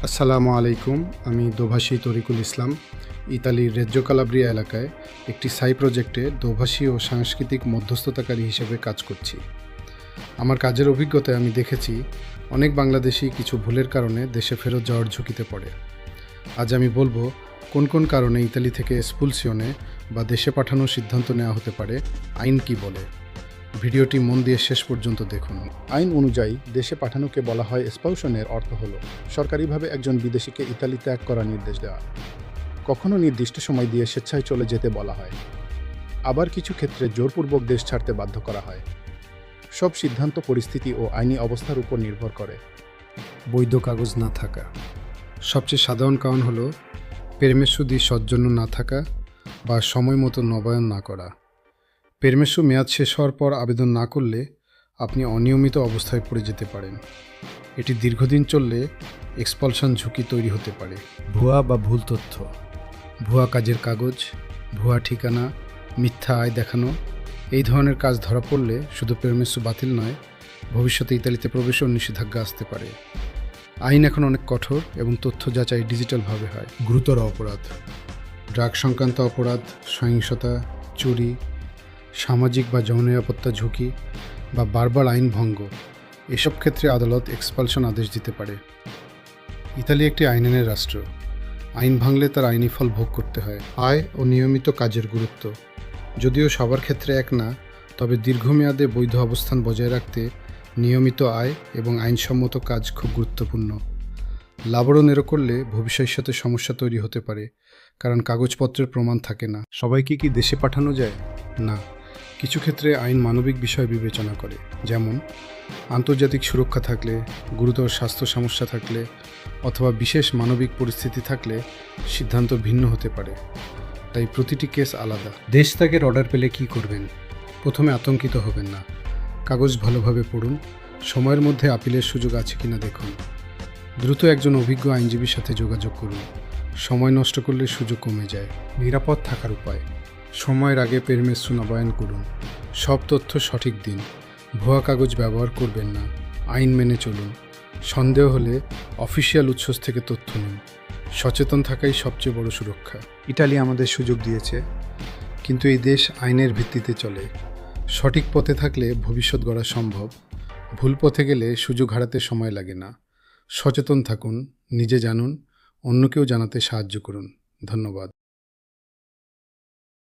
আসসালামু আলাইকুম। আমি দোভাষী তরিকুল ইসলাম ইতালির রেজ্জো কালাব্রিয়া এলাকায় একটি সাই প্রজেক্টে দোভাষী ও সাংস্কৃতিক মধ্যস্থতাকারী হিসেবে কাজ করছি। আমার কাজের অভিজ্ঞতায় আমি দেখেছি অনেক বাংলাদেশি কিছু ভুলের কারণে দেশে ফেরত যাওয়ার ঝুঁকিতে পড়ে। আজ আমি বলবো কোন কোন কারণে ইতালি থেকে এক্সপুলসিয়নে বা দেশে পাঠানোর সিদ্ধান্ত নেওয়া হতে পারে, আইন কি বলে। ভিডিওটি মন দিয়ে শেষ পর্যন্ত দেখুন। আইন অনুযায়ী দেশে পাঠানোকে বলা হয় এক্সপালশনের অর্থ হলো সরকারিভাবে একজন বিদেশিকে ইতালি ত্যাগ করার নির্দেশ দেওয়া। কখনো নির্দিষ্ট সময় দিয়ে স্বেচ্ছায় চলে যেতে বলা হয়, আবার কিছু ক্ষেত্রে জোরপূর্বক দেশ ছাড়তে বাধ্য করা হয়। সব সিদ্ধান্ত পরিস্থিতি ও আইনি অবস্থার উপর নির্ভর করে। বৈধ কাগজ না থাকা সবচেয়ে সাধারণ কারণ হলো পেরমেসু দি সজ্জন্য না থাকা বা সময় মতো নবায়ন না করা। পেরমেসু মেয়াদ শেষ হওয়ার পর আবেদন না করলে আপনি অনিয়মিত অবস্থায় পড়ে যেতে পারেন। এটি দীর্ঘদিন চললে এক্সপালশন ঝুঁকি তৈরি হতে পারে। ভুয়া বা ভুল তথ্য, ভুয়া কাজের কাগজ, ভুয়া ঠিকানা, মিথ্যা আয় দেখানো, এই ধরনের কাজ ধরা পড়লে শুধু পেরমেসু বাতিল নয়, ভবিষ্যতে ইতালিতে প্রবেশেও নিষেধাজ্ঞা আসতে পারে। আইন এখন অনেক কঠোর এবং তথ্য যাচাই ডিজিটালভাবে হয়। গুরুতর অপরাধ, ড্রাগ সংক্রান্ত অপরাধ, সহিংসতা, চুরি, সামাজিক বা জননিরাপত্তা ঝুঁকি বা বারবার আইন ভঙ্গ, এসব ক্ষেত্রে আদালত এক্সপালশন আদেশ দিতে পারে। ইতালি একটি আইনের রাষ্ট্র। আইন ভাঙলে তার আইনি ফল ভোগ করতে হয়। আয় ও নিয়মিত কাজের গুরুত্ব, যদিও সবার ক্ষেত্রে এক না, তবে দীর্ঘমেয়াদে বৈধ অবস্থান বজায় রাখতে নিয়মিত আয় এবং আইনসম্মত কাজ খুব গুরুত্বপূর্ণ। লাবড় নেরো করলে ভবিষ্যতের সাথে সমস্যা তৈরি হতে পারে, কারণ কাগজপত্রের প্রমাণ থাকে না। সবাইকে কি দেশে পাঠানো যায়? না, কিছু ক্ষেত্রে আইন মানবিক বিষয় বিবেচনা করে, যেমন আন্তর্জাতিক সুরক্ষা থাকলে, গুরুতর স্বাস্থ্য সমস্যা থাকলে অথবা বিশেষ মানবিক পরিস্থিতি থাকলে সিদ্ধান্ত ভিন্ন হতে পারে। তাই প্রতিটি কেস আলাদা। দেশ ত্যাগের অর্ডার পেলে কী করবেন? প্রথমে আতঙ্কিত হবেন না। কাগজ ভালোভাবে পড়ুন, সময়ের মধ্যে আপিলের সুযোগ আছে কিনা দেখুন। দ্রুত একজন অভিজ্ঞ আইনজীবীর সাথে যোগাযোগ করুন। সময় নষ্ট করলে সুযোগ কমে যায়। নিরাপদ থাকার উপায়, সময়ের আগে পেরমেসু নবায়ন করুন। সব তথ্য সঠিক দিন। ভুয়া কাগজ ব্যবহার করবেন না। আইন মেনে চলুন। সন্দেহ হলে অফিসিয়াল উৎস থেকে তথ্য নিন। সচেতন থাকাই সবচেয়ে বড় সুরক্ষা। ইটালি আমাদের সুযোগ দিয়েছে, কিন্তু এই দেশ আইনের ভিত্তিতে চলে। সঠিক পথে থাকলে ভবিষ্যৎ গড়া সম্ভব। ভুল পথে গেলে সুযোগ হারাতে সময় লাগে না। সচেতন থাকুন, নিজে জানুন, অন্যকেও জানাতে সাহায্য করুন। ধন্যবাদ।